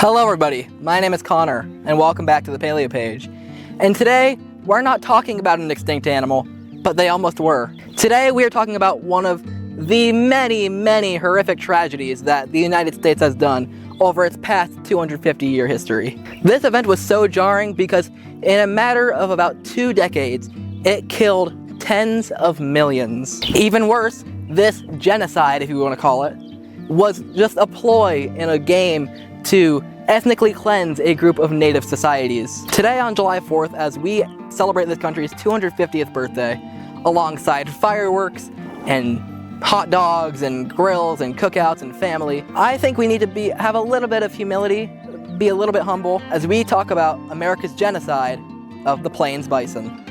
Hello everybody, my name is Connor, and welcome back to the Paleopage. And today, we're not talking about an extinct animal, but they almost were. Today we are talking about one of the many horrific tragedies that the United States has done over its past 250-year history. This event was so jarring because in a matter of about 2 decades, it killed tens of millions. Even worse, this genocide, if you want to call it, was just a ploy in a game to ethnically cleanse a group of native societies. Today on July 4th, as we celebrate this country's 250th birthday, alongside fireworks and hot dogs and grills and cookouts and family, I think we need to have a little bit of humility, be a little bit humble, as we talk about America's genocide of the Plains Bison.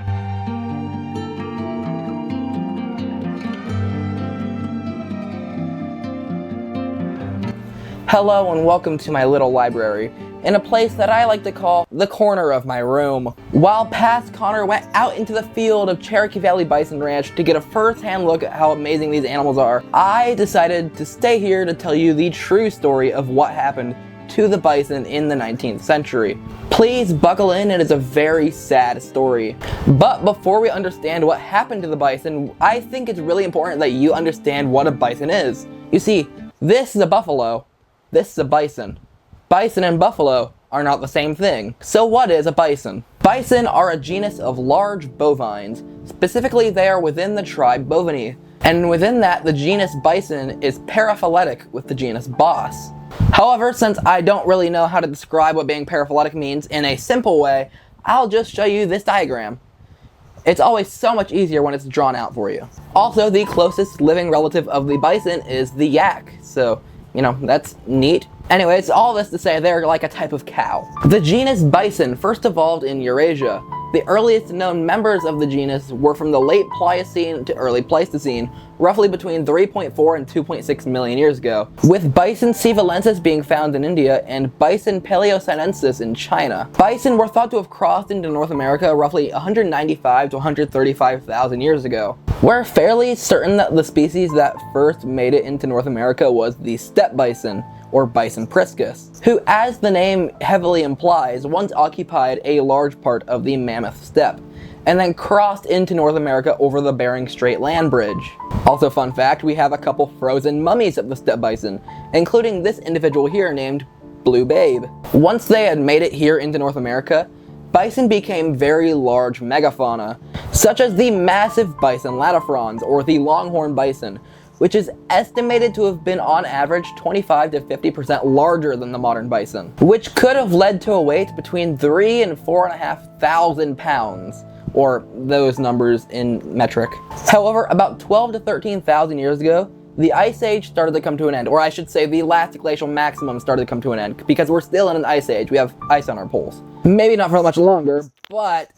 Hello and welcome to my little library, in a place that I like to call the corner of my room. While past Connor went out into the field of Cherokee Valley Bison Ranch to get a first-hand look at how amazing these animals are, I decided to stay here to tell you the true story of what happened to the bison in the 19th century. Please buckle in, it is a very sad story. But before we understand what happened to the bison, I think it's really important that you understand what a bison is. You see, this is a buffalo. This is a bison. Bison and buffalo are not the same thing. So what is a bison? Bison are a genus of large bovines. Specifically, they are within the tribe Bovini. And within that, the genus bison is paraphyletic with the genus Bos. However, since I don't really know how to describe what being paraphyletic means in a simple way, I'll just show you this diagram. It's always so much easier when it's drawn out for you. Also, the closest living relative of the bison is the yak. So, you know, that's neat. Anyways, all this to say they're like a type of cow. The genus Bison first evolved in Eurasia. The earliest known members of the genus were from the late Pliocene to early Pleistocene, roughly between 3.4 and 2.6 million years ago, with Bison sevalensis being found in India and Bison paleosinensis in China. Bison were thought to have crossed into North America roughly 195 to 135,000 years ago. We're fairly certain that the species that first made it into North America was the steppe bison, or Bison priscus, who, as the name heavily implies, once occupied a large part of the Mammoth Steppe, and then crossed into North America over the Bering Strait land bridge. Also, fun fact, we have a couple frozen mummies of the steppe bison, including this individual here named Blue Babe. Once they had made it here into North America, bison became very large megafauna, such as the massive bison latifrons, or the longhorn bison, which is estimated to have been on average 25 to 50% larger than the modern bison, which could have led to a weight between 3,000 and 4,500 pounds, or those numbers in metric. However, about 12 to 13,000 years ago, the Ice Age started to come to an end, or I should say the last glacial maximum started to come to an end, because we're still in an Ice Age. We have ice on our poles. Maybe not for much longer, but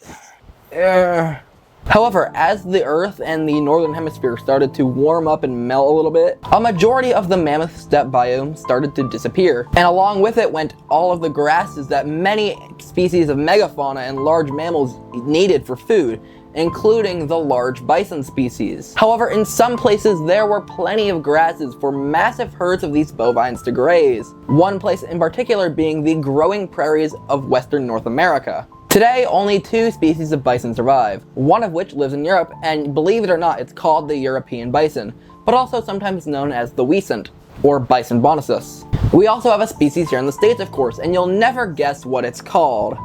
however, as the Earth and the Northern Hemisphere started to warm up and melt a little bit, a majority of the Mammoth Steppe biome started to disappear, and along with it went all of the grasses that many species of megafauna and large mammals needed for food, including the large bison species. However, in some places there were plenty of grasses for massive herds of these bovines to graze, one place in particular being the growing prairies of western North America. Today, only 2 species of bison survive, one of which lives in Europe, and believe it or not, it's called the European bison, but also sometimes known as the Wisent, or Bison bonasus. We also have a species here in the States, of course, and you'll never guess what it's called.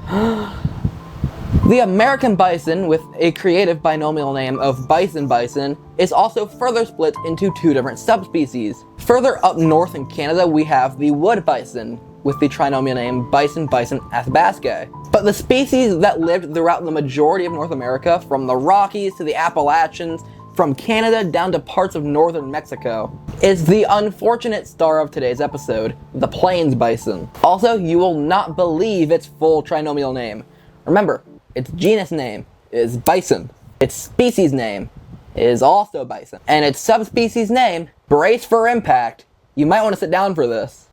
The American bison, with a creative binomial name of bison bison, is also further split into 2 different subspecies. Further up north in Canada, we have the wood bison, with the trinomial name Bison athabascae. But the species that lived throughout the majority of North America, from the Rockies to the Appalachians, from Canada down to parts of northern Mexico, is the unfortunate star of today's episode, the Plains bison. Also, you will not believe its full trinomial name. Remember, its genus name is bison, its species name is also bison, and its subspecies name, brace for impact, you might want to sit down for this,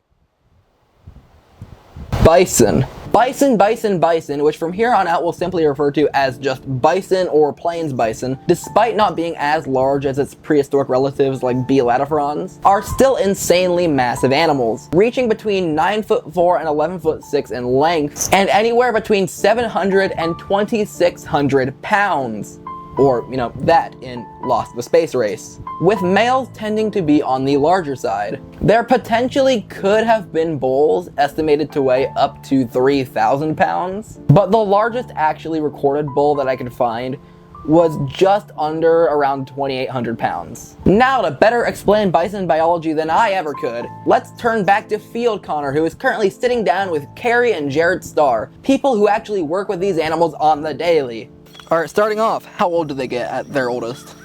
bison Bison, which from here on out we'll simply refer to as just bison or plains bison, despite not being as large as its prehistoric relatives like Bealatifrons, are still insanely massive animals, reaching between 9'4" and 11'6" in length, and anywhere between 700 and 2,600 pounds. Or, that in Lost the Space Race. With males tending to be on the larger side. There potentially could have been bulls estimated to weigh up to 3,000 pounds, but the largest actually recorded bull that I could find was just under around 2,800 pounds. Now, to better explain bison biology than I ever could, let's turn back to Field Connor, who is currently sitting down with Carrie and Jared Starr, people who actually work with these animals on the daily. Alright, starting off, how old do they get at their oldest?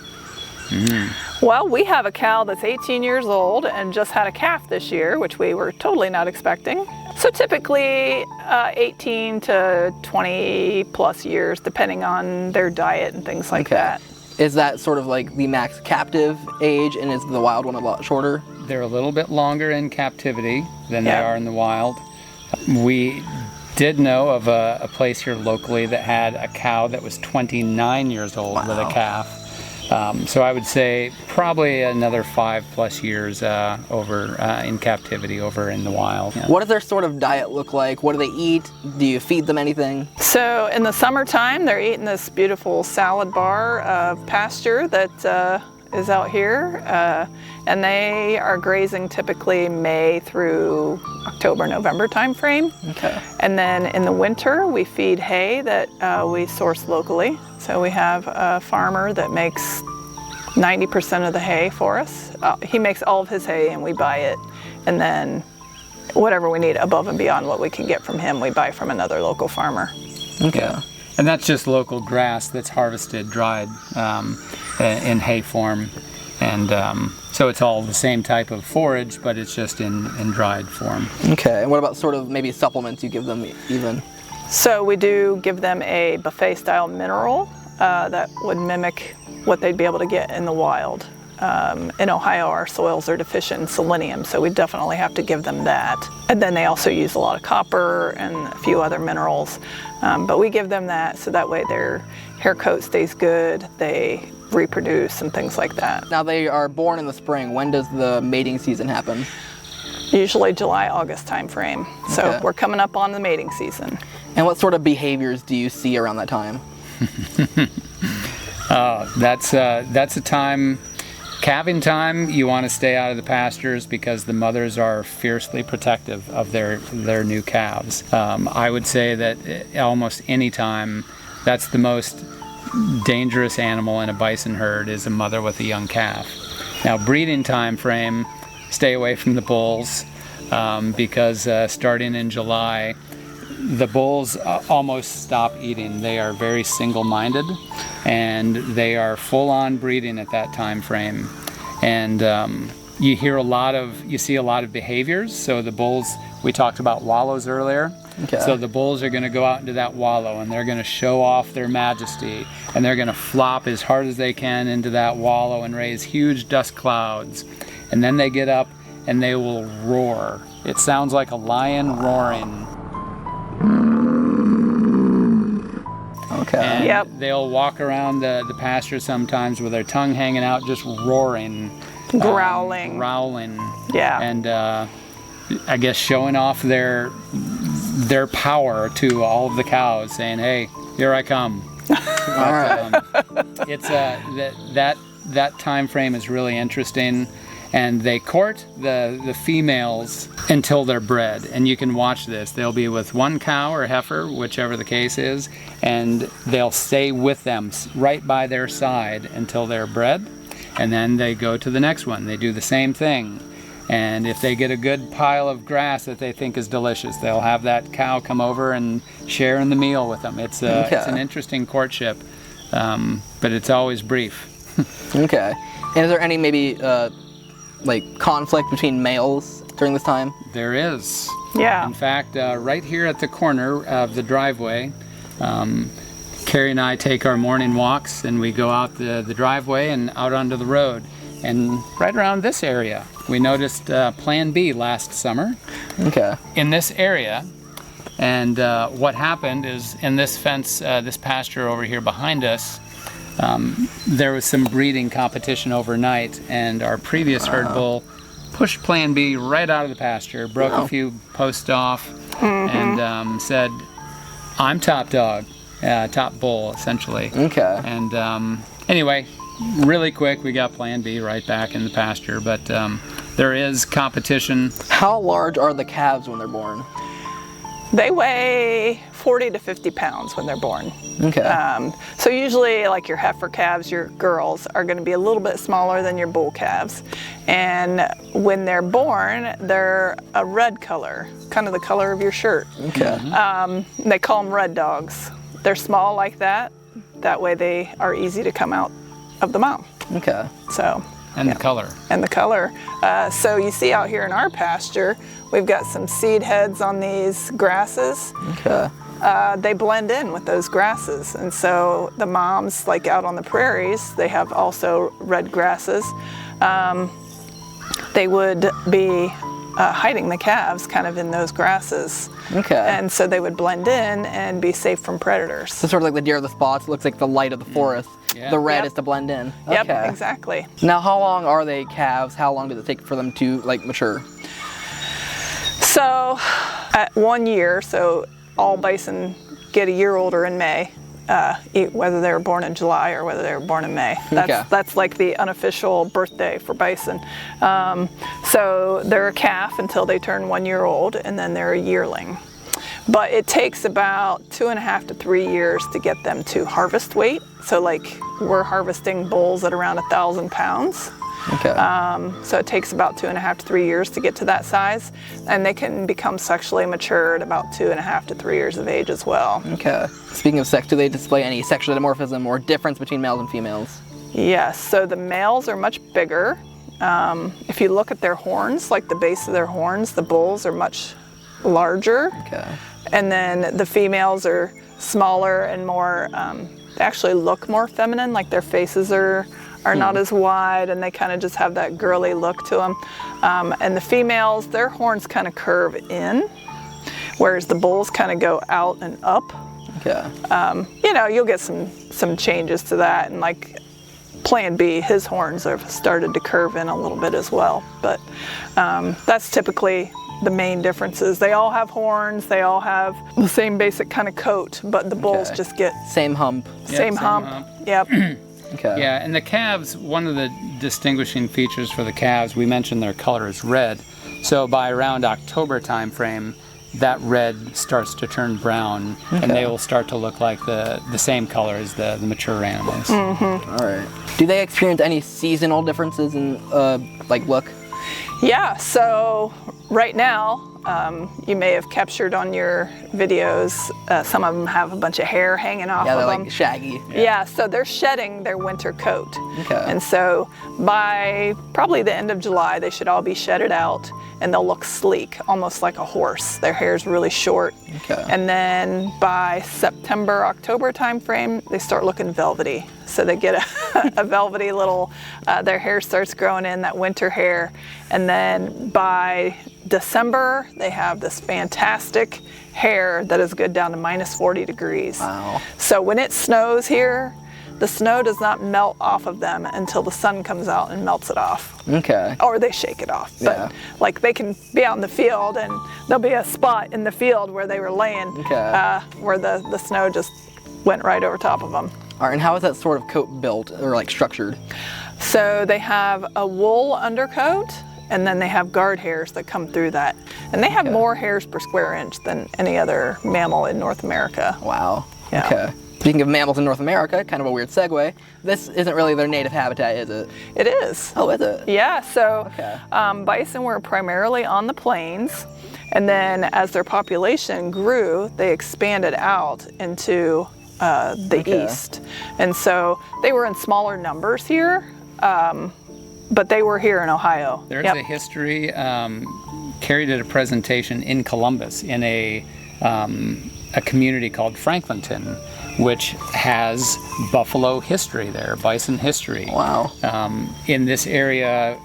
Well, we have a cow that's 18 years old and just had a calf this year, which we were totally not expecting. So typically 18 to 20 plus years, depending on their diet and things like that. Is that sort of like the max captive age, and is the wild one a lot shorter? They're a little bit longer in captivity than they are in the wild. We did know of a place here locally that had a cow that was 29 years old with a calf. So I would say probably another 5+ years over in captivity over in the wild. What does their sort of diet look like? What do they eat? Do you feed them anything? So in the summertime, they're eating this beautiful salad bar of pasture that is out here, and they are grazing typically May through October, November time frame. And then in the winter, we feed hay that we source locally. So we have a farmer that makes 90% of the hay for us. He makes all of his hay and we buy it. And then whatever we need above and beyond what we can get from him, we buy from another local farmer. And that's just local grass that's harvested, dried in hay form. And so it's all the same type of forage, but it's just in dried form. And what about sort of maybe supplements you give them even? So we do give them a buffet style mineral that would mimic what they'd be able to get in the wild. In Ohio, our soils are deficient in selenium, so we definitely have to give them that. And then they also use a lot of copper and a few other minerals. But we give them that so that way their hair coat stays good, they reproduce and things like that. Now they are born in the spring. When does the mating season happen? Usually July, August time frame. So we're coming up on the mating season. And what sort of behaviors do you see around that time? That's a time, calving time, you want to stay out of the pastures because the mothers are fiercely protective of their new calves. I would say that almost any time, that's the most dangerous animal in a bison herd is a mother with a young calf. Now, breeding time frame, stay away from the bulls because starting in July, the bulls almost stop eating. They are very single-minded, and they are full-on breeding at that time frame. And you see a lot of behaviors. So the bulls, we talked about wallows earlier. So the bulls are going to go out into that wallow, and they're going to show off their majesty, and they're going to flop as hard as they can into that wallow and raise huge dust clouds. And then they get up and they will roar. It sounds like a lion roaring. And they'll walk around the pasture sometimes with their tongue hanging out, just roaring. Growling. And I guess showing off their power to all of the cows, saying, "Hey, here I come." It's that time frame is really interesting, and they court the females until they're bred. And you can watch this. They'll be with one cow or heifer, whichever the case is, and they'll stay with them right by their side until they're bred, and then they go to the next one. They do the same thing. And if they get a good pile of grass that they think is delicious, they'll have that cow come over and share in the meal with them. It's an interesting courtship, but it's always brief. And is there any maybe like conflict between males during this time? There is. In fact, right here at the corner of the driveway, Carrie and I take our morning walks, and we go out the driveway and out onto the road. And right around this area, we noticed Plan B last summer. In this area, And what happened is in this fence, this pasture over here behind us, there was some breeding competition overnight, and our previous herd bull pushed Plan B right out of the pasture, broke a few posts off, and said, "I'm top dog, top bull," essentially. Okay. And anyway, really quick, we got Plan B right back in the pasture, but there is competition. How large are the calves when they're born? They weigh 40 to 50 pounds when they're born. Okay. So usually like your heifer calves, your girls, are going to be a little bit smaller than your bull calves. And when they're born, they're a red color, kind of the color of your shirt. Okay. They call them red dogs. They're small like that. That way they are easy to come out of the mom. Okay. So. And the color. And the color. So you see out here in our pasture, we've got some seed heads on these grasses. Okay. They blend in with those grasses. And so the moms, like out on the prairies, they have also red grasses. They would be hiding the calves kind of in those grasses. Okay. And so they would blend in and be safe from predators. So sort of like the deer of the spots, it looks like the light of the forest. Yeah. The red Yep. is to blend in. Yep, Okay. exactly. Now, how long are they calves? How long does it take for them to like mature? So at 1 year, so all bison get a year older in May, whether they were born in July or whether they were born in May. That's like the unofficial birthday for bison. So they're a calf until they turn 1 year old, and then they're a yearling. But it takes about 2.5 to 3 years to get them to harvest weight. So like we're harvesting bulls at around 1,000 pounds. Okay. So it takes about 2.5 to 3 years to get to that size, and they can become sexually mature at about 2.5 to 3 years of age as well. Okay. Speaking of sex, do they display any sexual dimorphism or difference between males and females? Yes, so the males are much bigger. If you look at their horns, like the base of their horns, the bulls are much larger. Okay. And then the females are smaller and more, they actually look more feminine, like their faces are not as wide, and they kind of just have that girly look to them. And the females, their horns kind of curve in, whereas the bulls kind of go out and up. Okay. You know, you'll get some changes to that, and like Plan B, his horns have started to curve in a little bit as well. But that's typically the main differences. They all have horns, they all have the same basic kind of coat, but the bulls Okay. just get Same hump. same hump. Yep. Okay. Yeah, and the calves, one of the distinguishing features for the calves, we mentioned their color is red. So by around October time frame, that red starts to turn brown, and they will start to look like the same color as the mature animals. All right. Do they experience any seasonal differences in like look? Yeah, so right now, you may have captured on your videos, some of them have a bunch of hair hanging off Yeah, of they're them. like shaggy. Yeah, so they're shedding their winter coat. Okay. And so by probably the end of July, they should all be shedded out, and they'll look sleek, almost like a horse. Their hair's really short. Okay. And then by September, October timeframe, they start looking velvety. So they get a velvety little, their hair starts growing in, that winter hair. And then by December, they have this fantastic hair that is good down to minus 40 degrees. Wow. So when it snows here, the snow does not melt off of them until the sun comes out and melts it off. Okay. Or they shake it off. But Yeah. like they can be out in the field, and there'll be a spot in the field where they were laying, Okay. where the snow just went right over top of them. All right, and how is that sort of coat built or like structured? So they have a wool undercoat, and then they have guard hairs that come through that. And they have more hairs per square inch than any other mammal in North America. Wow. Yeah. Okay. Speaking of mammals in North America, kind of a weird segue, this isn't really their native habitat, is it? It is. Oh, is it? Yeah, so Okay. bison were primarily on the plains, and then as their population grew, they expanded out into the east. And so they were in smaller numbers here, but they were here in Ohio. There's Yep. a history, carried at a presentation in Columbus in a community called Franklinton, which has buffalo history there, bison history. Wow. In this area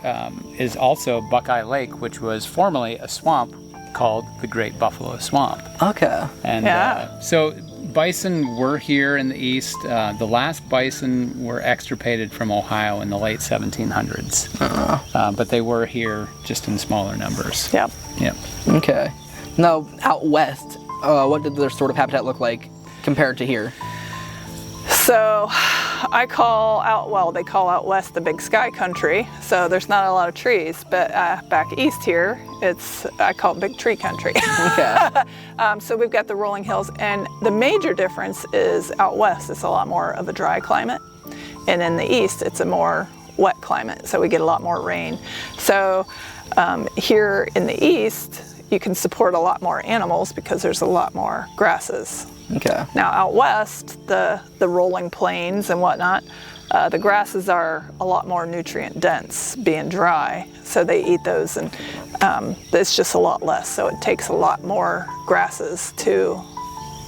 is also Buckeye Lake, which was formerly a swamp called the Great Buffalo Swamp. Okay. And Yeah. so bison were here in the east. The last bison were extirpated from Ohio in the late 1700s. But they were here just in smaller numbers. Yep. Yep. Okay. Now, out west, what did their sort of habitat look like compared to here? So they call out west the Big Sky Country, so there's not a lot of trees, but back east here, I call it Big Tree Country. Okay. So we've got the rolling hills, and the major difference is out west, it's a lot more of a dry climate, and in the east, it's a more wet climate, so we get a lot more rain. So here in the east, you can support a lot more animals because there's a lot more grasses. Okay. Now out west, the rolling plains and whatnot, the grasses are a lot more nutrient dense, being dry, so they eat those, and it's just a lot less, so it takes a lot more grasses to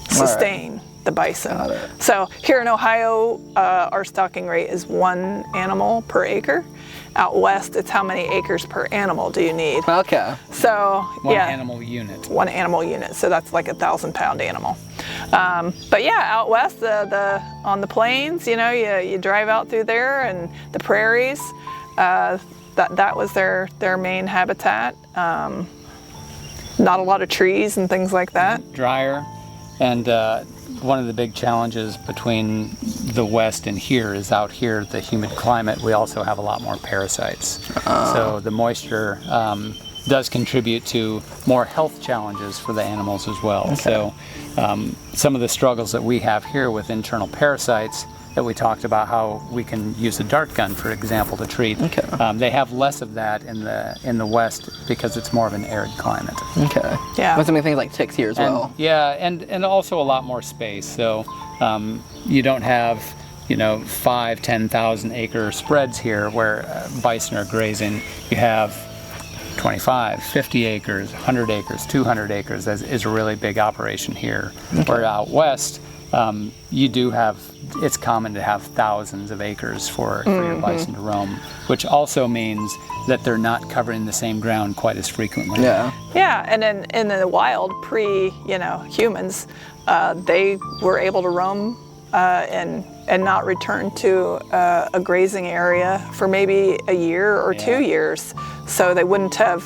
sustain the bison. Got it. So here in Ohio, our stocking rate is 1 animal per acre. Out west, it's how many acres per animal do you need. Okay. So One yeah, animal unit. 1 animal unit, so that's like a 1,000-pound animal. But yeah, out west, on the plains, you drive out through there, and the prairies, that was their main habitat. Not a lot of trees and things like that. Drier. And one of the big challenges between the west and here is out here, the humid climate, we also have a lot more parasites. So the moisture does contribute to more health challenges for the animals as well. Okay. So some of the struggles that we have here with internal parasites that we talked about, how we can use a dart gun, for example, to treat. Okay. They have less of that in the west because it's more of an arid climate. Okay. Yeah. With some things like ticks here as well. Yeah, and also a lot more space. So you don't have 5,000-10,000 acre spreads here where bison are grazing. You have 25, 50 acres, 100 acres, 200 acres is a really big operation here. Okay. Where out west, it's common to have thousands of acres for your bison to roam, which also means that they're not covering the same ground quite as frequently. Yeah. Yeah, and in the wild, humans, they were able to roam and not return to a grazing area for maybe a year or 2 years. So they wouldn't have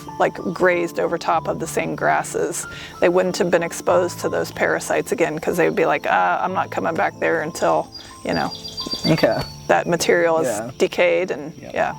grazed over top of the same grasses. They wouldn't have been exposed to those parasites again, because they would be like, I'm not coming back there until, Okay. that material is Yeah. decayed, and yeah.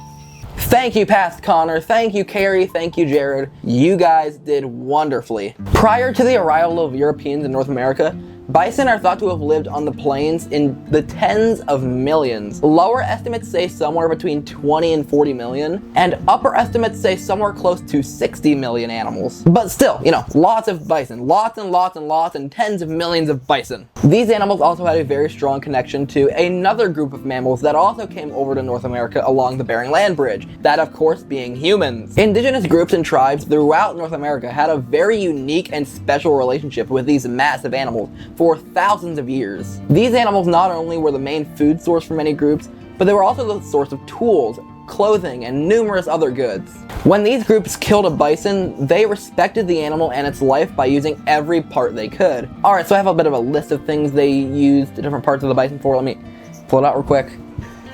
Thank you, Past Connor. Thank you, Carrie. Thank you, Jared. You guys did wonderfully. Prior to the arrival of Europeans in North America, bison are thought to have lived on the plains in the tens of millions. Lower estimates say somewhere between 20 and 40 million, and upper estimates say somewhere close to 60 million animals. But still, lots of bison, lots and lots and lots, and tens of millions of bison. These animals also had a very strong connection to another group of mammals that also came over to North America along the Bering Land Bridge, that of course being humans. Indigenous groups and tribes throughout North America had a very unique and special relationship with these massive animals for thousands of years. These animals not only were the main food source for many groups, but they were also the source of tools, clothing, and numerous other goods. When these groups killed a bison, they respected the animal and its life by using every part they could. Alright, so I have a bit of a list of things they used different parts of the bison for. Let me pull it out real quick.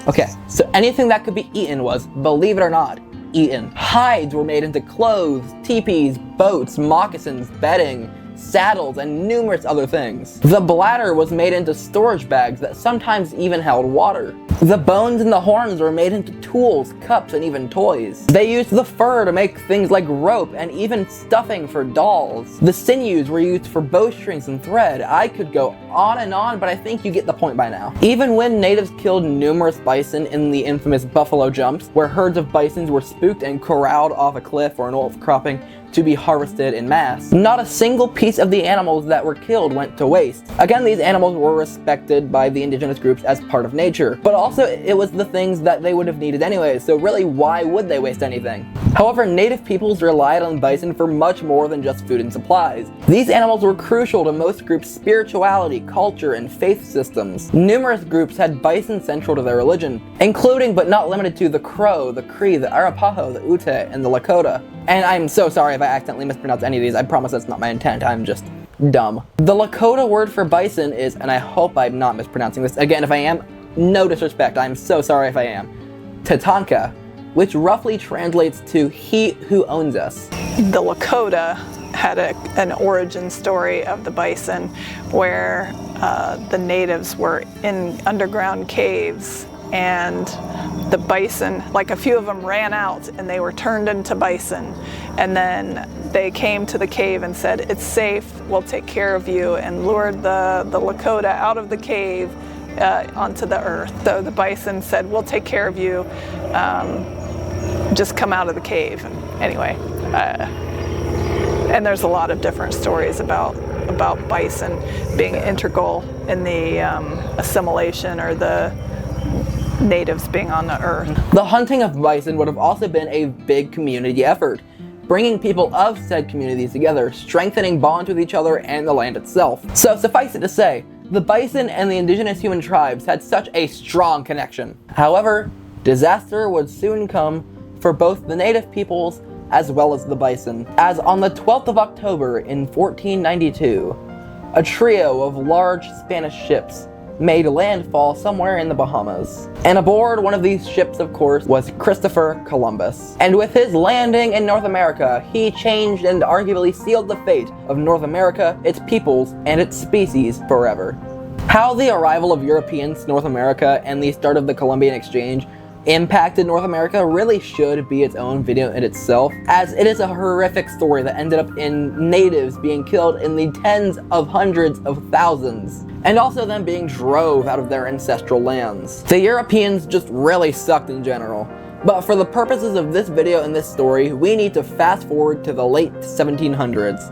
Okay, so anything that could be eaten was, believe it or not, eaten. Hides were made into clothes, teepees, boats, moccasins, bedding, saddles, and numerous other things. The bladder was made into storage bags that sometimes even held water. The bones and the horns were made into tools, cups, and even toys. They used the fur to make things like rope and even stuffing for dolls. The sinews were used for bowstrings and thread. I could go on, but I think you get the point by now. Even when natives killed numerous bison in the infamous buffalo jumps, where herds of bisons were spooked and corralled off a cliff or an outcropping to be harvested in mass, not a single piece of the animals that were killed went to waste. Again, these animals were respected by the indigenous groups as part of nature, but also it was the things that they would have needed anyway, so really why would they waste anything? However, native peoples relied on bison for much more than just food and supplies. These animals were crucial to most groups' spirituality, culture, and faith systems. Numerous groups had bison central to their religion, including but not limited to the Crow, the Cree, the Arapaho, the Ute, and the Lakota. And I'm so sorry if I accidentally mispronounced any of these. I promise that's not my intent. I'm just dumb. The Lakota word for bison is, and I hope I'm not mispronouncing this, again, if I am, no disrespect, I'm so sorry if I am, Tatanka, which roughly translates to he who owns us. The Lakota had an origin story of the bison where the natives were in underground caves, and the bison, like a few of them ran out and they were turned into bison, and then they came to the cave and said, "It's safe, we'll take care of you," and lured the Lakota out of the cave onto the earth. So the bison said, "We'll take care of you, just come out of the cave." And anyway, and there's a lot of different stories about bison being integral in the assimilation or the natives being on the earth. The hunting of bison would have also been a big community effort, bringing people of said communities together, strengthening bonds with each other and the land itself. So suffice it to say, the bison and the indigenous human tribes had such a strong connection. However, disaster would soon come for both the native peoples as well as the bison, as on the 12th of October in 1492, a trio of large Spanish ships made landfall somewhere in the Bahamas. And aboard one of these ships, of course, was Christopher Columbus. And with his landing in North America, he changed and arguably sealed the fate of North America, its peoples, and its species forever. How the arrival of Europeans to North America and the start of the Columbian Exchange impacted North America really should be its own video in itself, as it is a horrific story that ended up in natives being killed in the tens of hundreds of thousands, and also them being drove out of their ancestral lands. The Europeans just really sucked in general. But for the purposes of this video and this story, we need to fast forward to the late 1700s.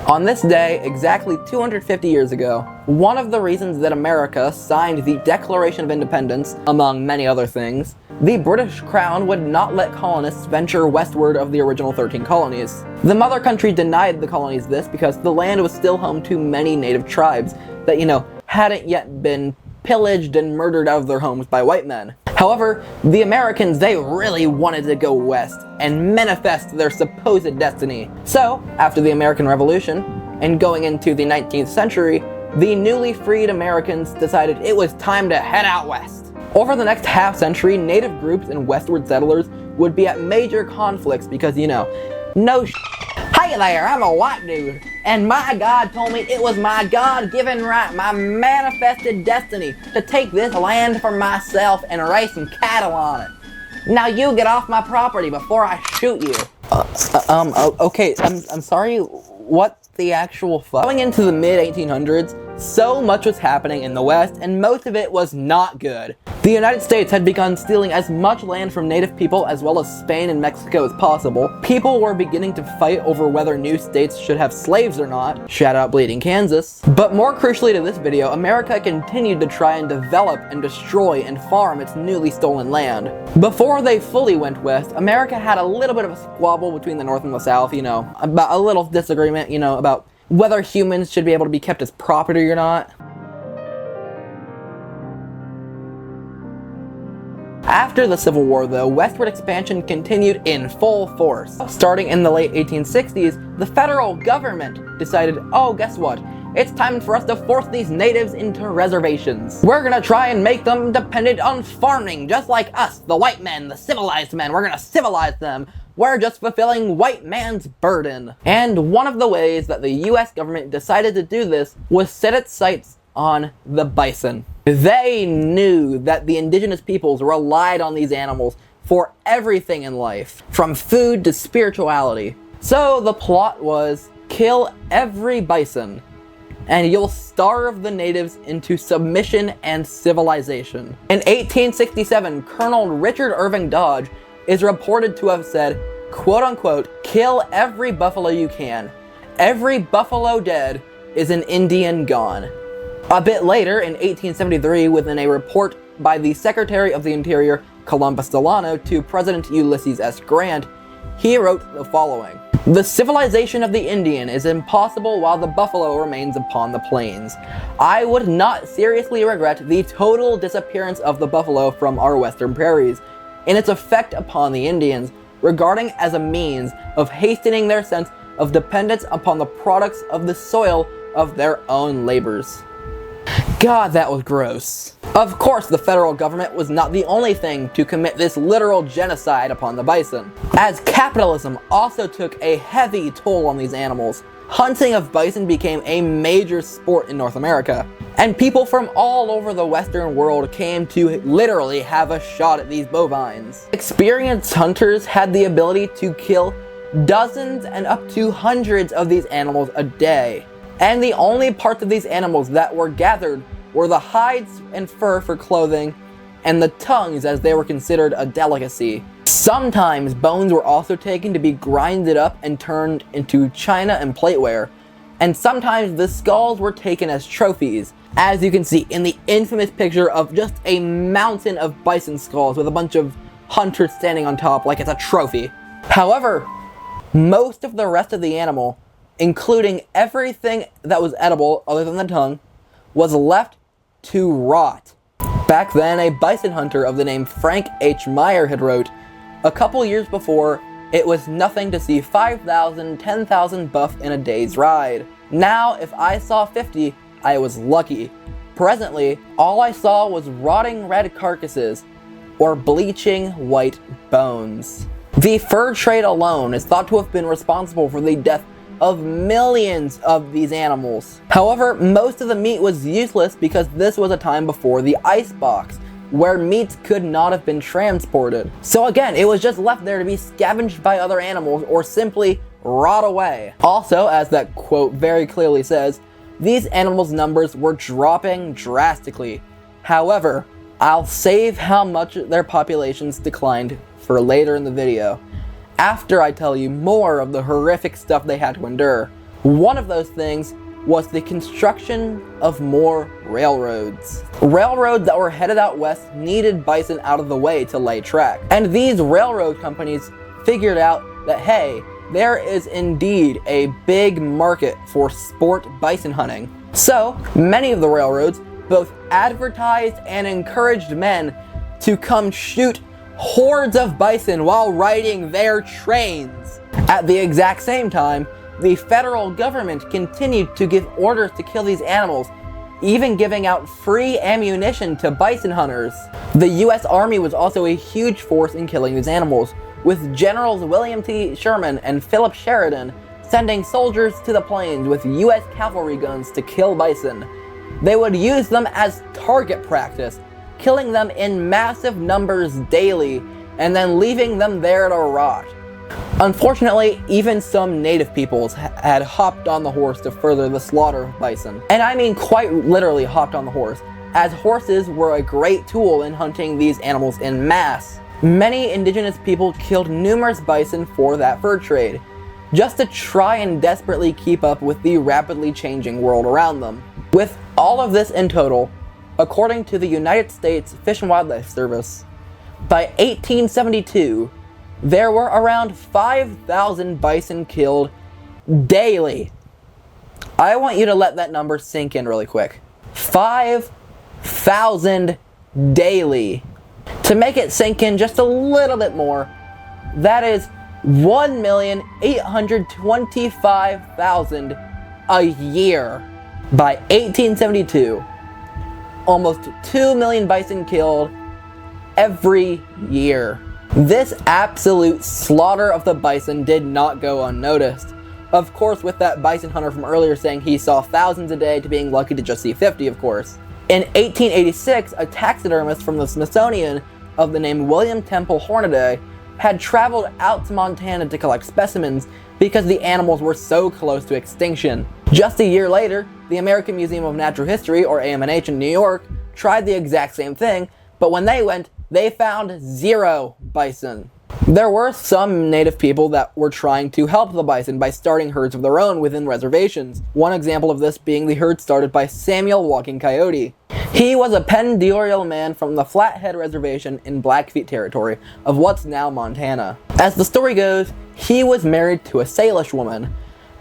On this day, exactly 250 years ago, one of the reasons that America signed the Declaration of Independence, among many other things, the British Crown would not let colonists venture westward of the original 13 colonies. The mother country denied the colonies this because the land was still home to many native tribes that, hadn't yet been pillaged and murdered out of their homes by white men. However, the Americans, they really wanted to go west and manifest their supposed destiny. So, after the American Revolution, and going into the 19th century, the newly freed Americans decided it was time to head out west. Over the next half century, native groups and westward settlers would be at major conflicts because, no sh**. Hey there, I'm a white dude, and my God told me it was my God-given right, my manifested destiny, to take this land for myself and raise some cattle on it. Now you get off my property before I shoot you. Okay, I'm sorry, what the actual fuck? Going into the mid-1800s, so much was happening in the West, and most of it was not good. The United States had begun stealing as much land from native people as well as Spain and Mexico as possible. People were beginning to fight over whether new states should have slaves or not. Shout out Bleeding Kansas. But more crucially to this video, America continued to try and develop and destroy and farm its newly stolen land. Before they fully went west, America had a little bit of a squabble between the North and the South, about a little disagreement, about whether humans should be able to be kept as property or not. After the Civil War, though, westward expansion continued in full force. Starting in the late 1860s, the federal government decided, oh, guess what? It's time for us to force these natives into reservations. We're gonna try and make them dependent on farming, just like us, the white men, the civilized men. We're gonna civilize them. We're just fulfilling white man's burden. And one of the ways that the US government decided to do this was set its sights on the bison. They knew that the indigenous peoples relied on these animals for everything in life, from food to spirituality. So the plot was, kill every bison, and you'll starve the natives into submission and civilization. In 1867, Colonel Richard Irving Dodge is reported to have said, quote unquote, kill every buffalo you can. Every buffalo dead is an Indian gone. A bit later, in 1873, within a report by the Secretary of the Interior, Columbus Delano, to President Ulysses S. Grant, he wrote the following: "The civilization of the Indian is impossible while the buffalo remains upon the plains. I would not seriously regret the total disappearance of the buffalo from our western prairies and its effect upon the Indians, regarding as a means of hastening their sense of dependence upon the products of the soil of their own labors." God, that was gross. Of course, the federal government was not the only thing to commit this literal genocide upon the bison, as capitalism also took a heavy toll on these animals. Hunting of bison became a major sport in North America, and people from all over the Western world came to literally have a shot at these bovines. Experienced hunters had the ability to kill dozens and up to hundreds of these animals a day. And the only parts of these animals that were gathered were the hides and fur for clothing, and the tongues, as they were considered a delicacy. Sometimes bones were also taken to be grinded up and turned into china and plateware, and sometimes the skulls were taken as trophies, as you can see in the infamous picture of just a mountain of bison skulls with a bunch of hunters standing on top like it's a trophy. However, most of the rest of the animal, including everything that was edible other than the tongue, was left to rot. Back then, a bison hunter of the name Frank H. Meyer had wrote, "A couple years before, it was nothing to see 5,000, 10,000 buff in a day's ride. Now, if I saw 50, I was lucky. Presently, all I saw was rotting red carcasses or bleaching white bones." The fur trade alone is thought to have been responsible for the death of millions of these animals. However, most of the meat was useless because this was a time before the ice box, where meats could not have been transported. So again, it was just left there to be scavenged by other animals or simply rot away. Also, as that quote very clearly says, these animals' numbers were dropping drastically. However, I'll save how much their populations declined for later in the video, after I tell you more of the horrific stuff they had to endure. One of those things was the construction of more railroads. Railroads that were headed out west needed bison out of the way to lay track. And these railroad companies figured out that, hey, there is indeed a big market for sport bison hunting. So, many of the railroads both advertised and encouraged men to come shoot hordes of bison while riding their trains. At the exact same time, the federal government continued to give orders to kill these animals, even giving out free ammunition to bison hunters. The US Army was also a huge force in killing these animals, with Generals William T. Sherman and Philip Sheridan sending soldiers to the plains with US cavalry guns to kill bison. They would use them as target practice, killing them in massive numbers daily, and then leaving them there to rot. Unfortunately, even some native peoples had hopped on the horse to further the slaughter of bison. And I mean quite literally hopped on the horse, as horses were a great tool in hunting these animals in mass. Many indigenous people killed numerous bison for that fur trade, just to try and desperately keep up with the rapidly changing world around them. With all of this in total, according to the United States Fish and Wildlife Service, by 1872, there were around 5,000 bison killed daily. I want you to let that number sink in really quick. 5,000 daily. To make it sink in just a little bit more, that is 1,825,000 a year. By 1872, almost 2 million bison killed every year. This absolute slaughter of the bison did not go unnoticed. Of course, with that bison hunter from earlier saying he saw thousands a day to being lucky to just see 50, of course. In 1886, a taxidermist from the Smithsonian of the name William Temple Hornaday had traveled out to Montana to collect specimens because the animals were so close to extinction. Just a year later, the American Museum of Natural History, or AMNH in New York, tried the exact same thing, but when they went, they found 0 bison. There were some native people that were trying to help the bison by starting herds of their own within reservations. One example of this being the herd started by Samuel Walking Coyote. He was a Penn-Duriel man from the Flathead Reservation in Blackfeet Territory of what's now Montana. As the story goes, he was married to a Salish woman,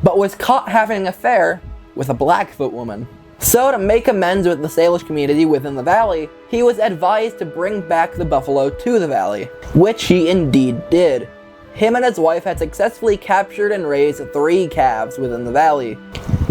but was caught having an affair with a Blackfoot woman. So to make amends with the Salish community within the valley, he was advised to bring back the buffalo to the valley, which he indeed did. Him and his wife had successfully captured and raised 3 calves within the valley.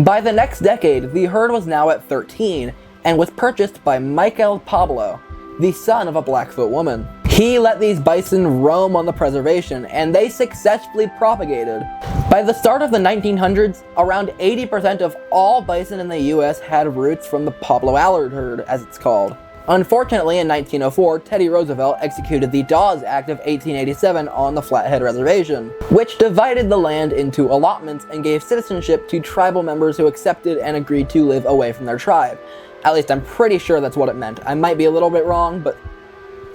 By the next decade, the herd was now at 13 and was purchased by Michael Pablo, the son of a Blackfoot woman. He let these bison roam on the preservation, and they successfully propagated. By the start of the 1900s, around 80% of all bison in the US had roots from the Pablo Allard herd, as it's called. Unfortunately, in 1904, Teddy Roosevelt executed the Dawes Act of 1887 on the Flathead Reservation, which divided the land into allotments and gave citizenship to tribal members who accepted and agreed to live away from their tribe. At least I'm pretty sure that's what it meant. I might be a little bit wrong, but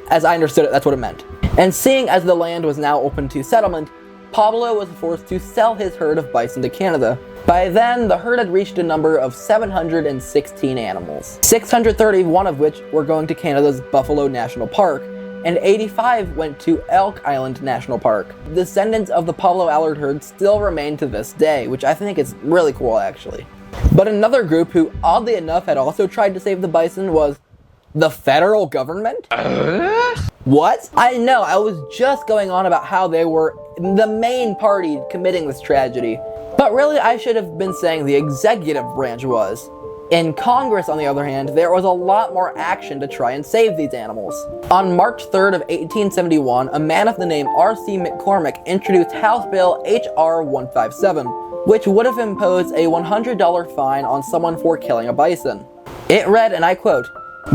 as I understood it, that's what it meant. And seeing as the land was now open to settlement, Pablo was forced to sell his herd of bison to Canada. By then, the herd had reached a number of 716 animals, 631 of which were going to Canada's Buffalo National Park, and 85 went to Elk Island National Park. Descendants of the Pablo Allard herd still remain to this day, which I think is really cool actually. But another group who, oddly enough, had also tried to save the bison was the federal government? What? I know, I was just going on about how they were the main party committing this tragedy. But really, I should have been saying the executive branch was. In Congress, on the other hand, there was a lot more action to try and save these animals. On March 3rd of 1871, a man of the name R.C. McCormick introduced House Bill H.R. 157, which would have imposed a $100 fine on someone for killing a bison. It read, and I quote,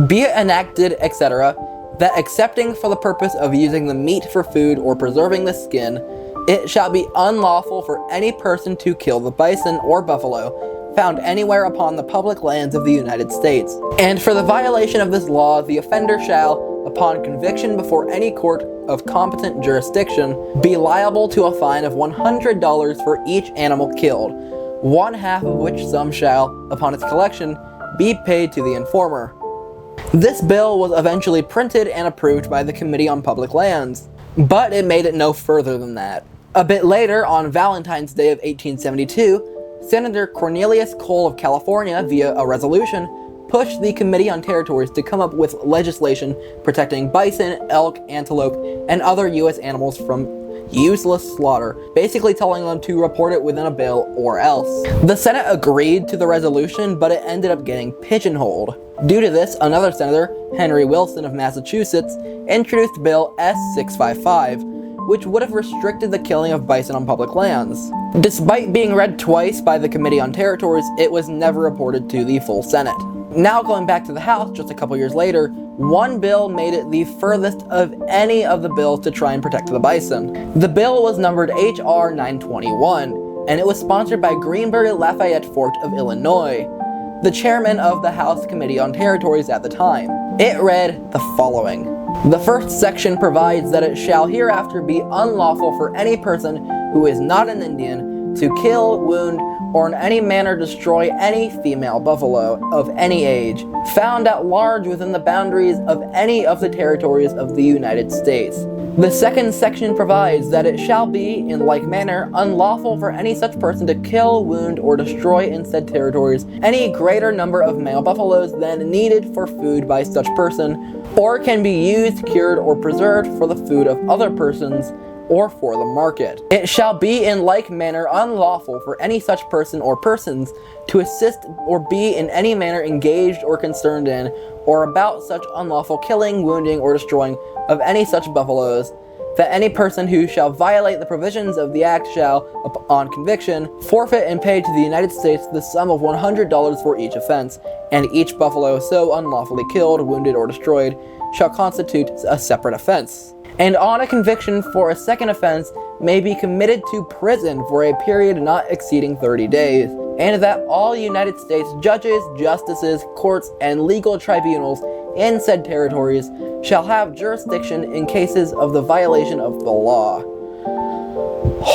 "Be it enacted, etc., that excepting for the purpose of using the meat for food or preserving the skin, it shall be unlawful for any person to kill the bison or buffalo found anywhere upon the public lands of the United States. And for the violation of this law, the offender shall, upon conviction before any court of competent jurisdiction, be liable to a fine of $100 for each animal killed, 1/2 of which sum shall, upon its collection, be paid to the informer." This bill was eventually printed and approved by the Committee on Public Lands, but it made it no further than that. A bit later, on Valentine's Day of 1872, Senator Cornelius Cole of California, via a resolution, pushed the Committee on Territories to come up with legislation protecting bison, elk, antelope, and other U.S. animals from useless slaughter, basically telling them to report it within a bill or else. The Senate agreed to the resolution, but it ended up getting pigeonholed. Due to this, another senator, Henry Wilson of Massachusetts, introduced Bill S-655, which would have restricted the killing of bison on public lands. Despite being read twice by the Committee on Territories, it was never reported to the full Senate. Now going back to the House just a couple years later, one bill made it the furthest of any of the bills to try and protect the bison. The bill was numbered H.R. 921, and it was sponsored by Greenberg Lafayette Fort of Illinois, the chairman of the House Committee on Territories at the time. It read the following. The first section provides that it shall hereafter be unlawful for any person who is not an Indian to kill, wound, or in any manner destroy any female buffalo of any age found at large within the boundaries of any of the territories of the United States. The second section provides that it shall be, in like manner, unlawful for any such person to kill, wound, or destroy in said territories any greater number of male buffaloes than needed for food by such person, or can be used, cured, or preserved for the food of other persons, or for the market. It shall be in like manner unlawful for any such person or persons to assist or be in any manner engaged or concerned in or about such unlawful killing, wounding, or destroying of any such buffaloes, that any person who shall violate the provisions of the act shall, upon conviction, forfeit and pay to the United States the sum of $100 for each offense, and each buffalo so unlawfully killed, wounded, or destroyed shall constitute a separate offense, and on a conviction for a second offense may be committed to prison for a period not exceeding 30 days, and that all United States judges, justices, courts, and legal tribunals in said territories shall have jurisdiction in cases of the violation of the law.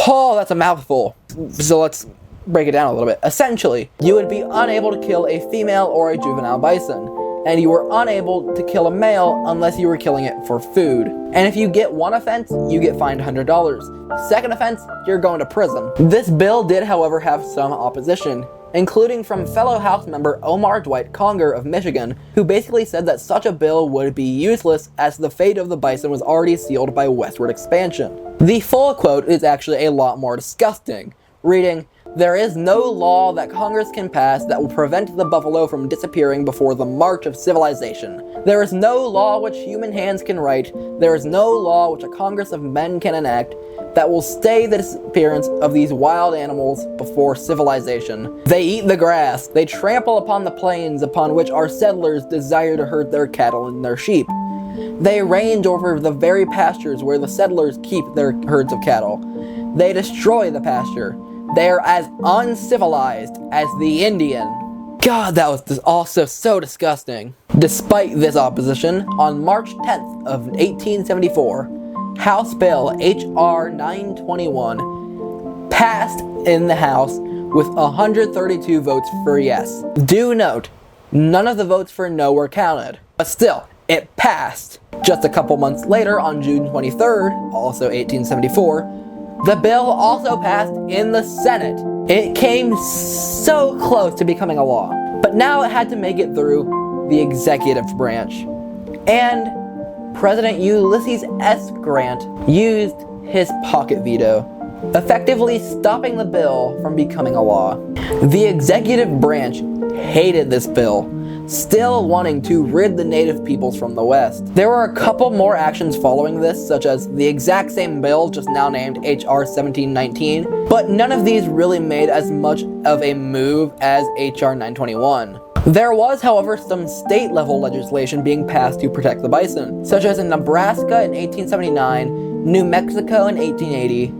Oh, that's a mouthful. So let's break it down a little bit. Essentially, you would be unable to kill a female or a juvenile bison. and you were unable to kill a male unless you were killing it for food. And if you get one offense, you get fined $100. Second offense, you're going to prison. This bill did, however, have some opposition, including from fellow House member Omar Dwight Conger of Michigan, who basically said that such a bill would be useless as the fate of the bison was already sealed by westward expansion. The full quote is actually a lot more disgusting, reading, "There is no law that Congress can pass that will prevent the buffalo from disappearing before the march of civilization. There is no law which human hands can write. There is no law which a Congress of men can enact that will stay the disappearance of these wild animals before civilization. They eat the grass. They trample upon the plains upon which our settlers desire to herd their cattle and their sheep. They range over the very pastures where the settlers keep their herds of cattle. They destroy the pasture. They are as uncivilized as the Indian." God, that was also so disgusting. Despite this opposition, on March 10th of 1874, House Bill H.R. 921 passed in the House with 132 votes for yes. Do note, none of the votes for no were counted, but still, it passed. Just a couple months later, on June 23rd, also 1874, the bill also passed in the Senate. It came so close to becoming a law, but now it had to make it through the executive branch. And President Ulysses S. Grant used his pocket veto, effectively stopping the bill from becoming a law. The executive branch hated this bill, still wanting to rid the native peoples from the West. There were a couple more actions following this, such as the exact same bill, just now named H.R. 1719, but none of these really made as much of a move as H.R. 921. There was, however, some state-level legislation being passed to protect the bison, such as in Nebraska in 1879, New Mexico in 1880,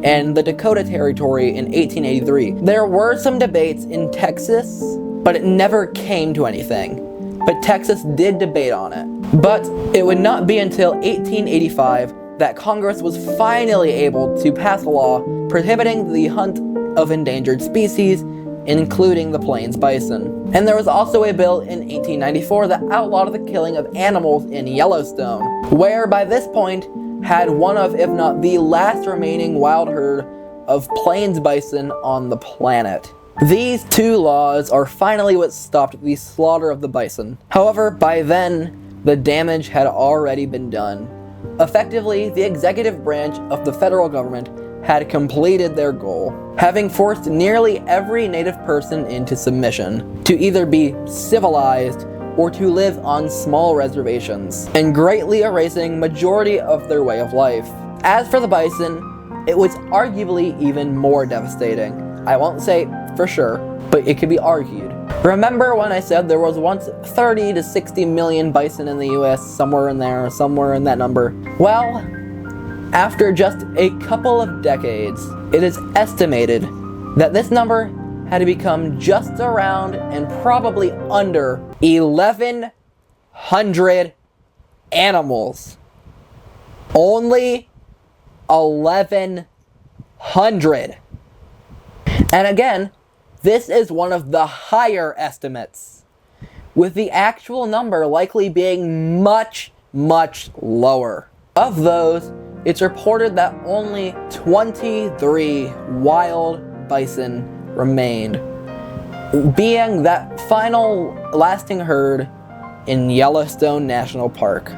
and the Dakota Territory in 1883. There were some debates in Texas, but it never came to anything. But Texas did debate on it. But it would not be until 1885 that Congress was finally able to pass a law prohibiting the hunt of endangered species, including the Plains Bison. And there was also a bill in 1894 that outlawed the killing of animals in Yellowstone, where by this point had one of, if not the last remaining wild herd of Plains Bison on the planet. These two laws are finally what stopped the slaughter of the bison. However, by then, the damage had already been done. Effectively, the executive branch of the federal government had completed their goal, having forced nearly every native person into submission, to either be civilized or to live on small reservations, and greatly erasing majority of their way of life. As for the bison, it was arguably even more devastating. I won't say for sure, but it could be argued. Remember when I said there was once 30 to 60 million bison in the US, somewhere in there, somewhere in that number? Well, after just a couple of decades, it is estimated that this number had to become just around and probably under 1,100 animals. Only 1,100. And again, this is one of the higher estimates, with the actual number likely being much, much lower. Of those, it's reported that only 23 wild bison remained, being that final lasting herd in Yellowstone National Park.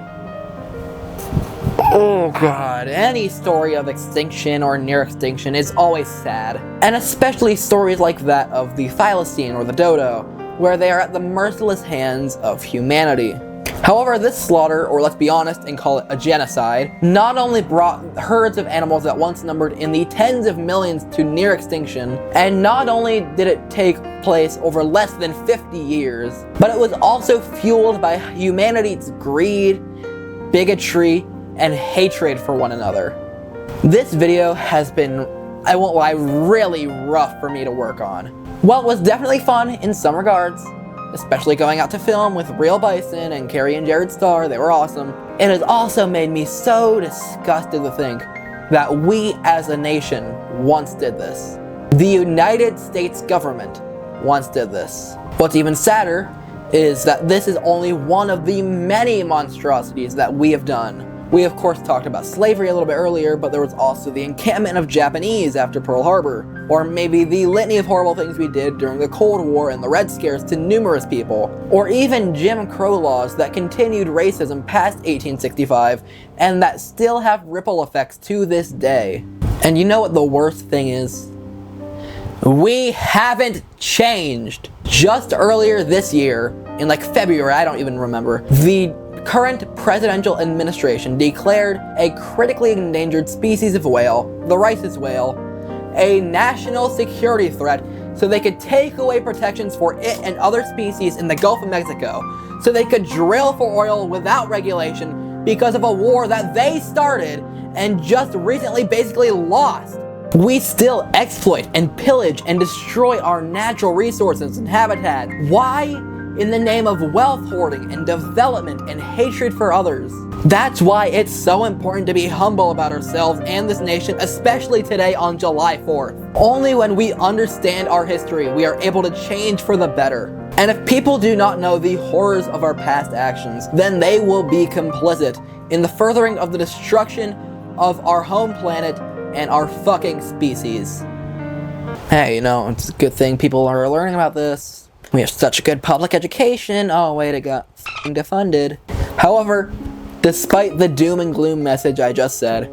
Oh god, any story of extinction or near extinction is always sad, and especially stories like that of the thylacine or the dodo, where they are at the merciless hands of humanity. However, this slaughter, or let's be honest and call it a genocide, not only brought herds of animals that once numbered in the tens of millions to near extinction, and not only did it take place over less than 50 years, but it was also fueled by humanity's greed, bigotry, and hatred for one another. This video has been, I won't lie, really rough for me to work on. While it was definitely fun in some regards, especially going out to film with real bison and Carrie and Jared Starr, they were awesome, it has also made me so disgusted to think that we as a nation once did this. The United States government once did this. What's even sadder is that this is only one of the many monstrosities that we have done. We of course talked about slavery a little bit earlier, but there was also the encampment of Japanese after Pearl Harbor, or maybe the litany of horrible things we did during the Cold War and the Red Scares to numerous people, or even Jim Crow laws that continued racism past 1865 and that still have ripple effects to this day. And you know what the worst thing is? We haven't changed. Just earlier this year, in like February, I don't even remember, the current presidential administration declared a critically endangered species of whale, the Rice's whale, a national security threat so they could take away protections for it and other species in the Gulf of Mexico, so they could drill for oil without regulation because of a war that they started and just recently basically lost. We still exploit and pillage and destroy our natural resources and habitat. Why? In the name of wealth hoarding and development and hatred for others. That's why it's so important to be humble about ourselves and this nation, especially today on July 4th. Only when we understand our history, we are able to change for the better. And if people do not know the horrors of our past actions, then they will be complicit in the furthering of the destruction of our home planet and our fucking species. Hey, you know, it's a good thing people are learning about this. We have such a good public education. Oh wait, it got f***ing defunded. However, despite the doom and gloom message I just said,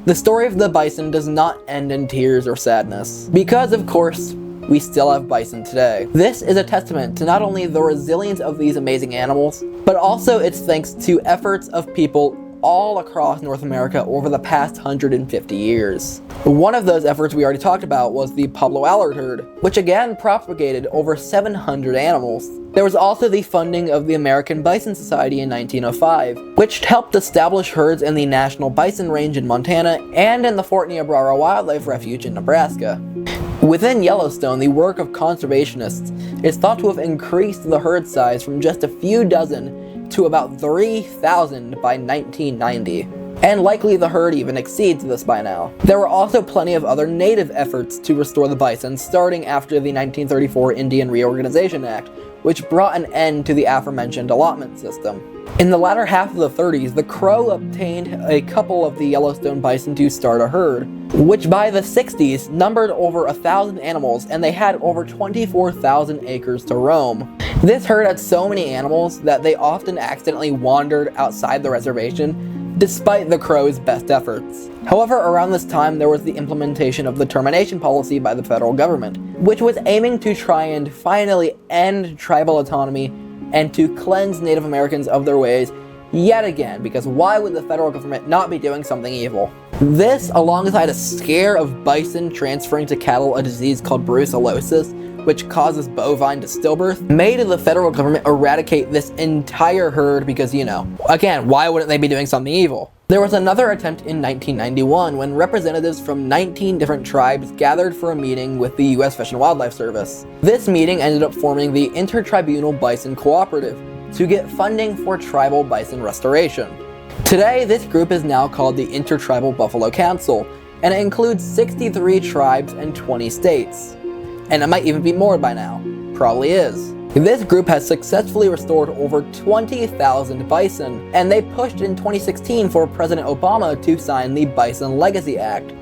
the story of the bison does not end in tears or sadness. Because of course, we still have bison today. This is a testament to not only the resilience of these amazing animals, but also it's thanks to efforts of people all across North America over the past 150 years. One of those efforts we already talked about was the Pueblo Allard herd, which again propagated over 700 animals. There was also the funding of the American Bison Society in 1905, which helped establish herds in the National Bison Range in Montana and in the Fort Niobrara Wildlife Refuge in Nebraska. Within Yellowstone, the work of conservationists is thought to have increased the herd size from just a few dozen to about 3,000 by 1990. And likely the herd even exceeds this by now. There were also plenty of other native efforts to restore the bison, starting after the 1934 Indian Reorganization Act, which brought an end to the aforementioned allotment system. In the latter half of the 30s, the Crow obtained a couple of the Yellowstone bison to start a herd, which by the 60s numbered over 1,000 animals, and they had over 24,000 acres to roam. This herd had so many animals that they often accidentally wandered outside the reservation, despite the Crow's best efforts. However, around this time there was the implementation of the termination policy by the federal government, which was aiming to try and finally end tribal autonomy and to cleanse Native Americans of their ways yet again, because why would the federal government not be doing something evil? This, alongside a scare of bison transferring to cattle a disease called brucellosis, which causes bovine to stillbirth, made the federal government eradicate this entire herd because, you know, again, why wouldn't they be doing something evil? There was another attempt in 1991 when representatives from 19 different tribes gathered for a meeting with the U.S. Fish and Wildlife Service. This meeting ended up forming the Intertribunal Bison Cooperative to get funding for tribal bison restoration. Today, this group is now called the Intertribal Buffalo Council, and it includes 63 tribes and 20 states. And it might even be more by now. Probably is. This group has successfully restored over 20,000 bison, and they pushed in 2016 for President Obama to sign the Bison Legacy Act,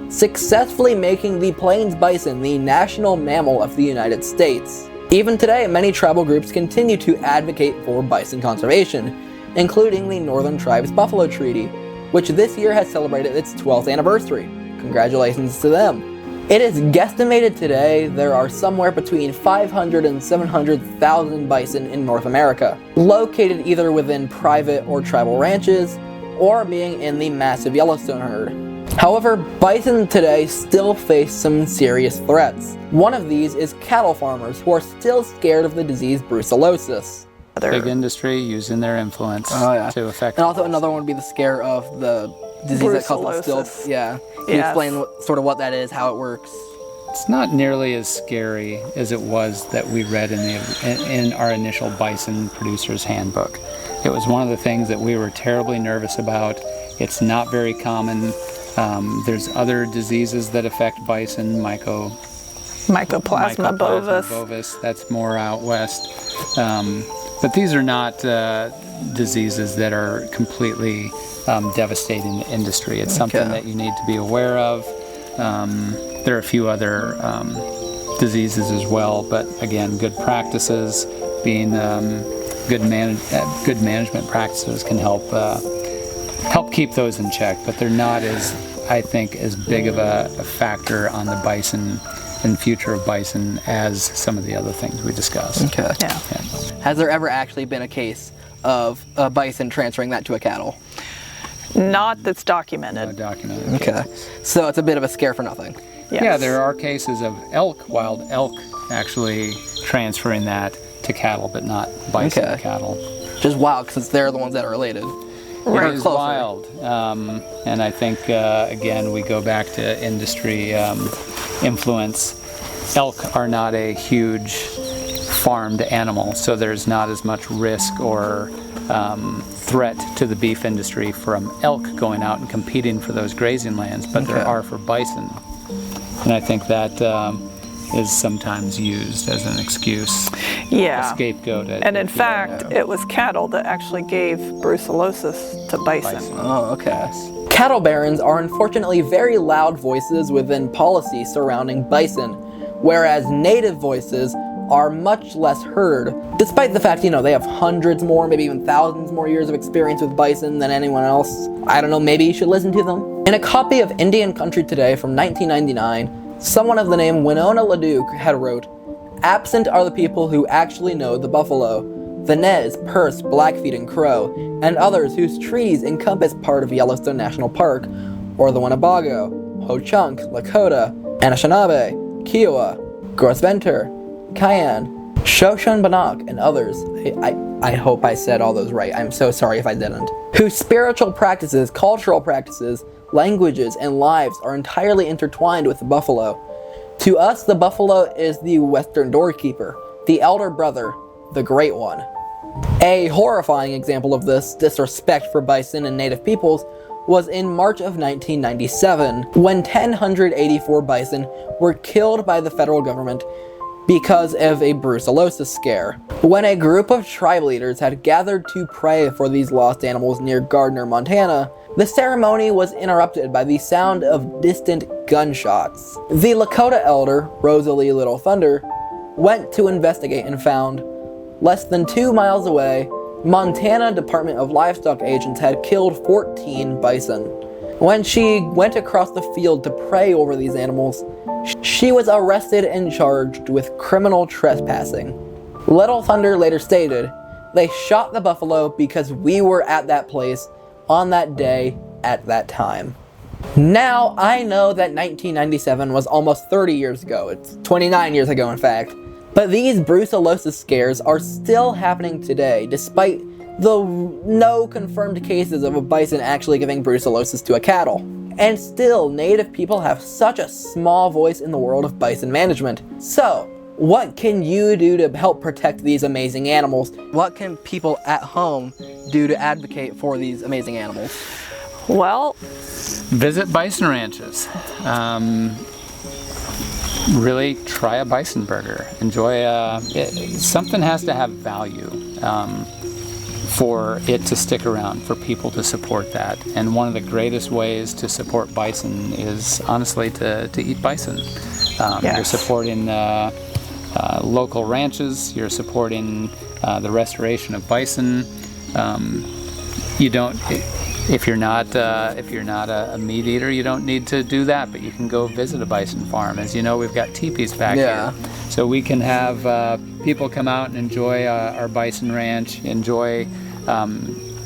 successfully making the Plains Bison the national mammal of the United States. Even today, many tribal groups continue to advocate for bison conservation, including the Northern Tribes Buffalo Treaty, which this year has celebrated its 12th anniversary. Congratulations to them. It is guesstimated today there are somewhere between 500 and 700,000 bison in North America, located either within private or tribal ranches, or being in the massive Yellowstone herd. However, bison today still face some serious threats. One of these is cattle farmers who are still scared of the disease brucellosis. Big industry using their influence to affect. And also another one would be the scare of the disease that causes the still. Yeah. Can you explain sort of what that is, how it works? It's not nearly as scary as it was that we read in our initial Bison Producer's Handbook. It was one of the things that we were terribly nervous about. It's not very common. There's other diseases that affect bison, Mycoplasma bovis. bovis. That's more out west. But these are not diseases that are completely devastating the industry. It's something that you need to be aware of. There are a few other diseases as well, but again, good practices, being good management practices can help keep those in check. But they're not I think, as big of a factor on the bison and future of bison as some of the other things we discussed. Okay. Yeah. Has there ever actually been a case of a bison transferring that to a cattle? Not that's documented. Documented. Okay. So it's a bit of a scare for nothing. Yes. Yeah, there are cases of wild elk, actually transferring that to cattle, but not bison to cattle. Just wild, because they're the ones that are related. It is wild, and I think again we go back to industry influence. Elk are not a huge farmed animal, so there's not as much risk or threat to the beef industry from elk going out and competing for those grazing lands, but there are for bison, and I think that is sometimes used as an excuse, a scapegoat. And in fact, it was cattle that actually gave brucellosis to bison. Oh, okay. Cattle barons are unfortunately very loud voices within policy surrounding bison, whereas native voices are much less heard, despite the fact, they have hundreds more, maybe even thousands more years of experience with bison than anyone else. I don't know, maybe you should listen to them. In a copy of Indian Country Today from 1999, someone of the name Winona LaDuke had wrote, "Absent are the people who actually know the buffalo, the Nez, Perce, Blackfeet, and Crow, and others whose treaties encompass part of Yellowstone National Park, or the Winnebago, Ho-Chunk, Lakota, Anishinaabe, Kiowa, Grosvenor, Cheyenne, Shoshonebannock, and others." I hope I said all those right. I'm so sorry if I didn't. Whose spiritual practices, cultural practices, languages, and lives are entirely intertwined with the buffalo. To us, the buffalo is the western doorkeeper, the elder brother, the great one. A horrifying example of this disrespect for bison and native peoples was in March of 1997, when 1,084 bison were killed by the federal government because of a brucellosis scare. When a group of tribe leaders had gathered to pray for these lost animals near Gardner, Montana, the ceremony was interrupted by the sound of distant gunshots. The Lakota elder, Rosalie Little Thunder, went to investigate and found, less than 2 miles away, Montana Department of Livestock agents had killed 14 bison. When she went across the field to pray over these animals, she was arrested and charged with criminal trespassing. Little Thunder later stated, "They shot the buffalo because we were at that place on that day at that time." Now, I know that 1997 was almost 30 years ago. It's 29 years ago, in fact. But these brucellosis scares are still happening today, despite the no confirmed cases of a bison actually giving brucellosis to a cattle. And still, native people have such a small voice in the world of bison management. So, what can you do to help protect these amazing animals? What can people at home do to advocate for these amazing animals? Well, visit bison ranches. Really try a bison burger. Enjoy something has to have value for it to stick around, for people to support that. And one of the greatest ways to support bison is honestly to eat bison. You're supporting local ranches, you're supporting the restoration of bison. If you're not a meat eater, you don't need to do that, but you can go visit a bison farm. As you know, we've got teepees back here, so we can have people come out and enjoy our bison ranch, enjoy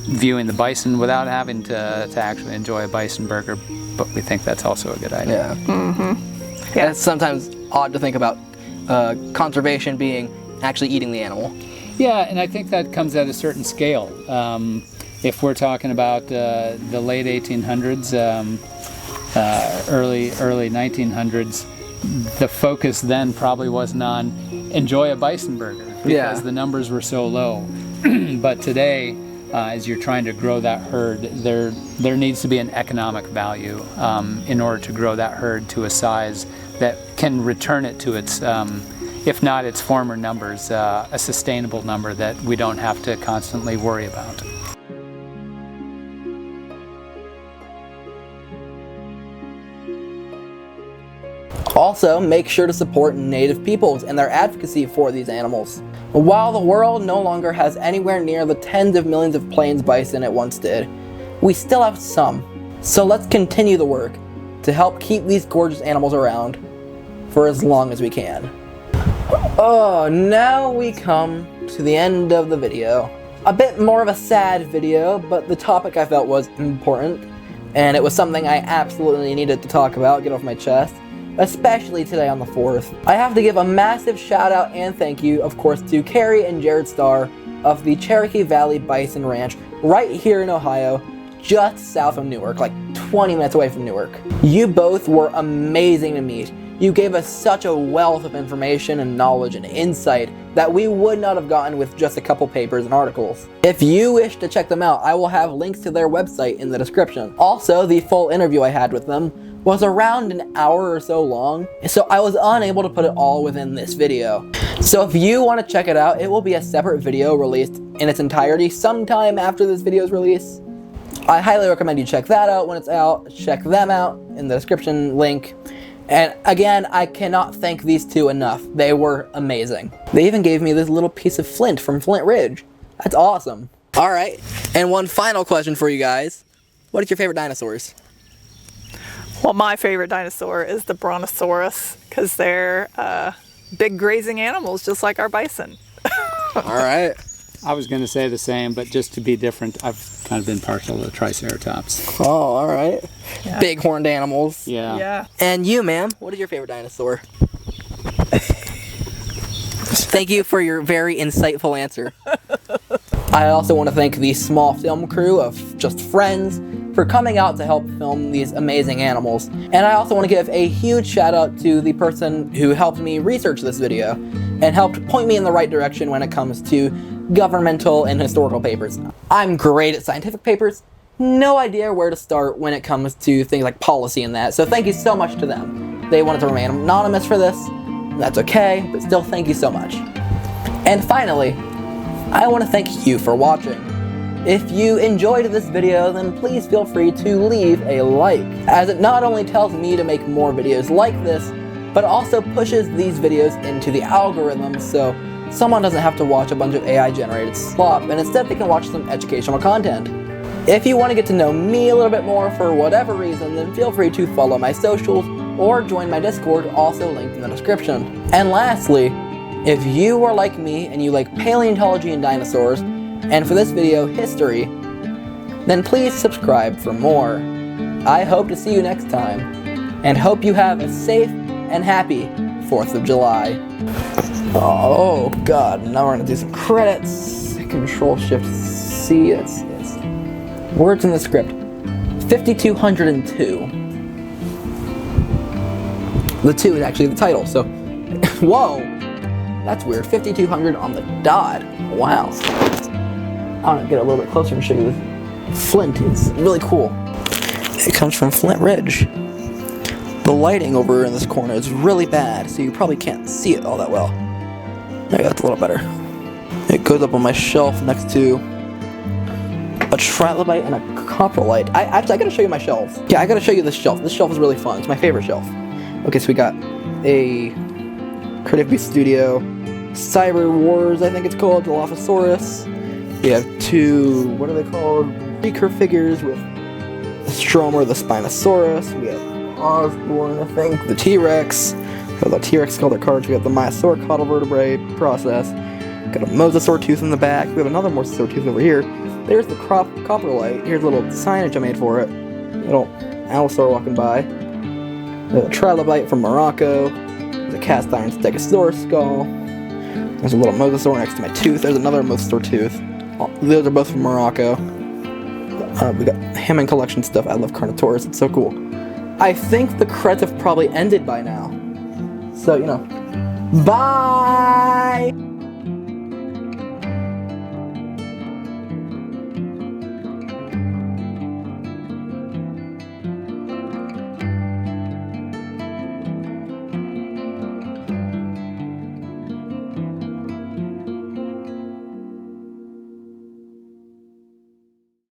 viewing the bison without having to actually enjoy a bison burger. But we think that's also a good idea. Yeah. It's sometimes odd to think about conservation being actually eating the animal. Yeah, and I think that comes at a certain scale. If we're talking about the late 1800s, early 1900s, the focus then probably wasn't on enjoy a bison burger because the numbers were so low. But today, as you're trying to grow that herd, there needs to be an economic value in order to grow that herd to a size that can return it to its, if not its former numbers, a sustainable number that we don't have to constantly worry about. Also, make sure to support native peoples and their advocacy for these animals. While the world no longer has anywhere near the tens of millions of plains bison it once did, we still have some. So let's continue the work to help keep these gorgeous animals around for as long as we can. Oh, now we come to the end of the video. A bit more of a sad video, but the topic I felt was important, and it was something I absolutely needed to talk about, get off my chest. Especially today on the 4th. I have to give a massive shout out and thank you, of course, to Carrie and Jared Starr of the Cherokee Valley Bison Ranch right here in Ohio, just south of Newark, like 20 minutes away from Newark. You both were amazing to meet. You gave us such a wealth of information and knowledge and insight that we would not have gotten with just a couple papers and articles. If you wish to check them out, I will have links to their website in the description. Also, the full interview I had with them was around an hour or so long, so I was unable to put it all within this video. So if you want to check it out, it will be a separate video released in its entirety sometime after this video's release. I highly recommend you check that out when it's out. Check them out in the description link. And again, I cannot thank these two enough. They were amazing. They even gave me this little piece of flint from Flint Ridge. That's awesome. All right, and one final question for you guys. What is your favorite dinosaurs? Well, my favorite dinosaur is the Brontosaurus, because they're big grazing animals just like our bison. All right. I was going to say the same, but just to be different, I've kind of been partial to the Triceratops. Oh, all right. Yeah. Big horned animals. Yeah. Yeah. And you, ma'am, what is your favorite dinosaur? Thank you for your very insightful answer. I also want to thank the small film crew of Just Friends for coming out to help film these amazing animals. And I also want to give a huge shout out to the person who helped me research this video and helped point me in the right direction when it comes to governmental and historical papers. I'm great at scientific papers, no idea where to start when it comes to things like policy and that, so thank you so much to them. They wanted to remain anonymous for this, that's okay, but still thank you so much. And finally, I want to thank you for watching. If you enjoyed this video, then please feel free to leave a like, as it not only tells me to make more videos like this, but also pushes these videos into the algorithm so someone doesn't have to watch a bunch of AI-generated slop, and instead they can watch some educational content. If you want to get to know me a little bit more for whatever reason, then feel free to follow my socials or join my Discord, also linked in the description. And lastly, if you are like me and you like paleontology and dinosaurs, and for this video, history, then please subscribe for more. I hope to see you next time, and hope you have a safe and happy 4th of July. Oh god, now we're gonna do some credits. Control-Shift-C, that's words in the script. 5202. The 2 is actually the title, so, whoa, that's weird. 5200 on the dot, wow. I'm gonna get a little bit closer and show you this. Flint is really cool. It comes from Flint Ridge. The lighting over in this corner is really bad, so you probably can't see it all that well. There you go, that's a little better. It goes up on my shelf next to a trilobite and a coprolite. I gotta show you my shelves. Yeah, I gotta show you this shelf. This shelf is really fun. It's my favorite shelf. Okay, so we got a Creative Beast Studio Cyber Wars, I think it's called, Dilophosaurus. We have 2, what are they called? Recur figures with the Stromer, the Spinosaurus. We have Osborne, I think, the T-Rex. We have the T-Rex skull cards. We have the Myosaur caudal vertebrae process. Got a Mosasaur tooth in the back. We have another Mosasaur tooth over here. There's the coprolite. Here's a little signage I made for it. Little Allosaur walking by. There's a trilobite from Morocco. There's a cast iron Stegosaurus skull. There's a little Mosasaur next to my tooth. There's another Mosasaur tooth. Those are both from Morocco. We got Hammond collection stuff. I love Carnotaurus. It's so cool. I think the credits have probably ended by now. So, you know. Bye!